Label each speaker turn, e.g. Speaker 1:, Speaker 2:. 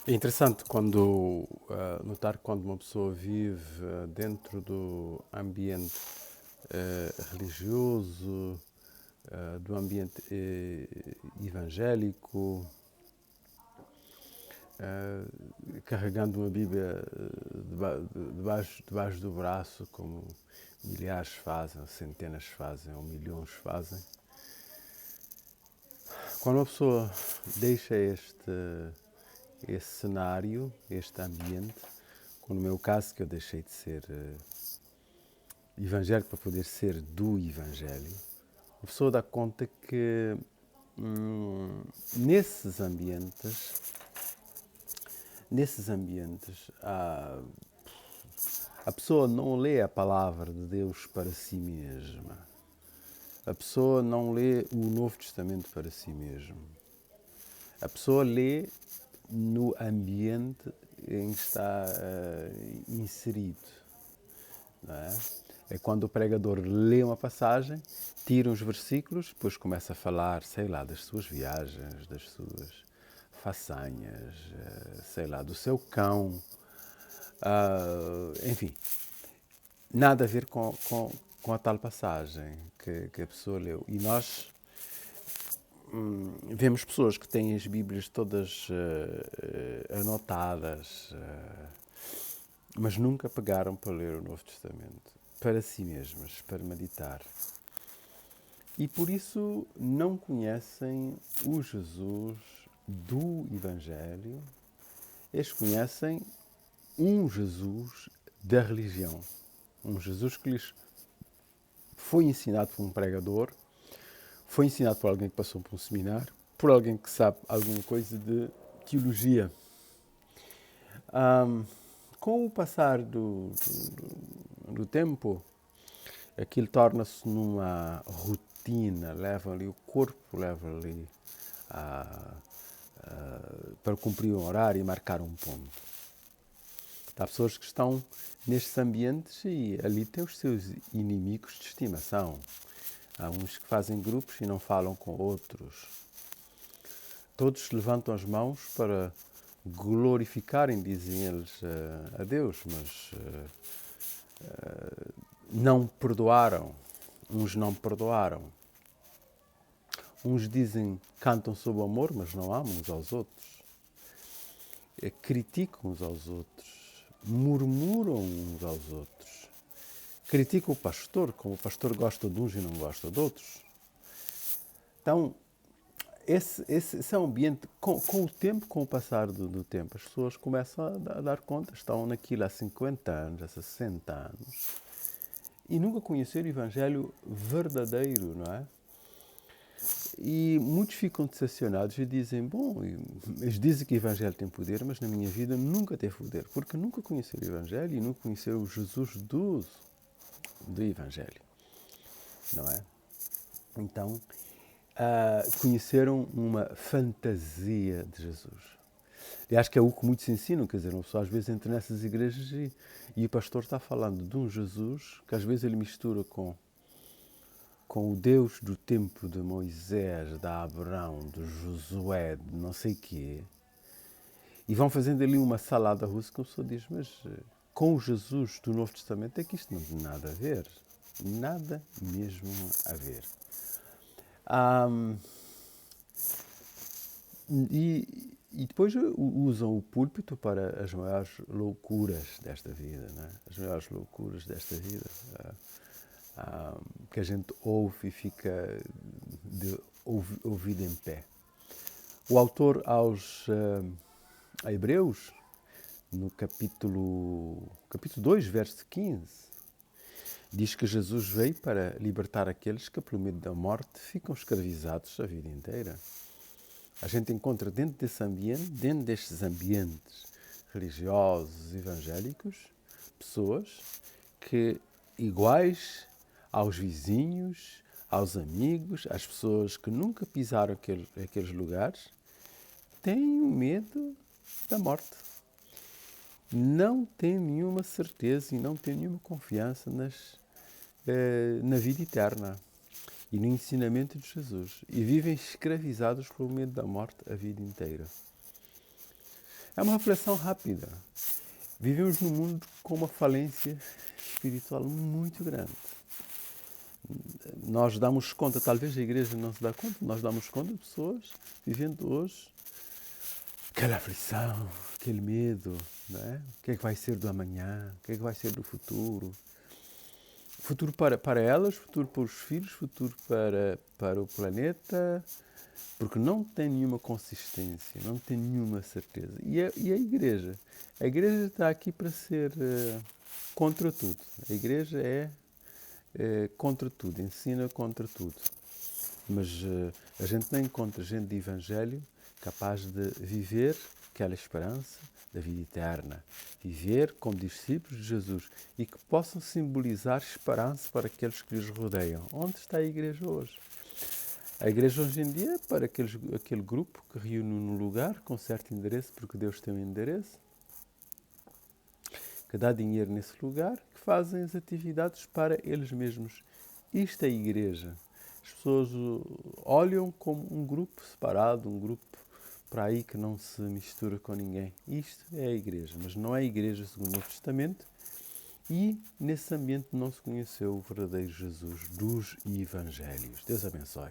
Speaker 1: É interessante notar quando uma pessoa vive dentro do ambiente religioso, do ambiente evangélico, carregando uma Bíblia debaixo do braço, como milhares fazem, ou centenas fazem, ou milhões fazem. Quando uma pessoa deixa esse cenário, este ambiente, como no meu caso, que eu deixei de ser evangélico para poder ser do Evangelho, a pessoa dá conta que nesses ambientes a pessoa não lê a palavra de Deus para si mesma. A pessoa não lê o Novo Testamento para si mesma. A pessoa lê no ambiente em que está inserido. Não é? É quando o pregador lê uma passagem, tira uns versículos, depois começa a falar, sei lá, das suas viagens, das suas façanhas, sei lá, do seu cão, enfim, nada a ver com a tal passagem que a pessoa leu. E nós vemos pessoas que têm as Bíblias todas anotadas, mas nunca pegaram para ler o Novo Testamento, para si mesmas, para meditar. E por isso não conhecem o Jesus do Evangelho, eles conhecem um Jesus da religião. Um Jesus que lhes foi ensinado por um pregador, foi ensinado por alguém que passou por um seminário, por alguém que sabe alguma coisa de teologia. Com o passar do tempo, aquilo torna-se numa rotina, leva ali o corpo, leva ali para cumprir um horário e marcar um ponto. Há pessoas que estão nestes ambientes e ali têm os seus inimigos de estimação. Há uns que fazem grupos e não falam com outros. Todos levantam as mãos para glorificarem, dizem eles, a Deus, mas não perdoaram. Uns não perdoaram. Uns dizem, cantam sobre o amor, mas não amam uns aos outros. Criticam uns aos outros. Murmuram uns aos outros. Criticam o pastor, como o pastor gosta de uns e não gosta de outros. Então, esse é um ambiente, com o tempo, com o passar do tempo, as pessoas começam a dar conta, estão naquilo há 50 anos, há 60 anos, e nunca conheceram o Evangelho verdadeiro, não é? E muitos ficam decepcionados e dizem, bom, eles dizem que o Evangelho tem poder, mas na minha vida nunca teve poder, porque nunca conheceram o Evangelho e nunca conheceram o Jesus do Evangelho, não é? Então, conheceram uma fantasia de Jesus. E acho que é o que muitos ensinam, quer dizer, uma pessoa às vezes entra nessas igrejas e o pastor está falando de um Jesus que às vezes ele mistura com o Deus do tempo de Moisés, de Abraão, de Josué, de não sei o quê, e vão fazendo ali uma salada russa que a pessoa diz, mas com o Jesus do Novo Testamento é que isto não tem nada a ver. Nada mesmo a ver. E depois usam o púlpito para as maiores loucuras desta vida, não é? As maiores loucuras desta vida, que a gente ouve e fica de ouvido em pé. O autor aos Hebreus, no capítulo 2, verso 15, diz que Jesus veio para libertar aqueles que, pelo medo da morte, ficam escravizados a vida inteira. A gente encontra dentro destes ambientes religiosos, evangélicos, pessoas que, iguais aos vizinhos, aos amigos, às pessoas que nunca pisaram aqueles lugares, têm o medo da morte. Não têm nenhuma certeza e não têm nenhuma confiança na vida eterna e no ensinamento de Jesus. E vivem escravizados pelo medo da morte a vida inteira. É uma reflexão rápida. Vivemos num mundo com uma falência espiritual muito grande. Nós damos conta, talvez a igreja não se dá conta, nós damos conta de pessoas vivendo hoje aquela aflição, aquele medo, não é? O que é que vai ser do amanhã? O que é que vai ser do futuro? Futuro para elas, futuro para os filhos, futuro para o planeta, porque não tem nenhuma consistência, não tem nenhuma certeza. E a igreja? A igreja está aqui para ser contra tudo. A igreja é contra tudo, ensina contra tudo. Mas a gente não encontra gente de evangelho capaz de viver aquela esperança da vida eterna. Viver como discípulos de Jesus e que possam simbolizar esperança para aqueles que lhes rodeiam. Onde está a igreja hoje? A igreja hoje em dia é para aquele grupo que reúne num lugar com certo endereço, porque Deus tem um endereço, que dá dinheiro nesse lugar, que fazem as atividades para eles mesmos. Isto é a igreja. As pessoas olham como um grupo separado, um grupo para aí que não se mistura com ninguém. Isto é a igreja, mas não é a igreja segundo o Novo Testamento, e nesse ambiente não se conheceu o verdadeiro Jesus dos Evangelhos. Deus abençoe.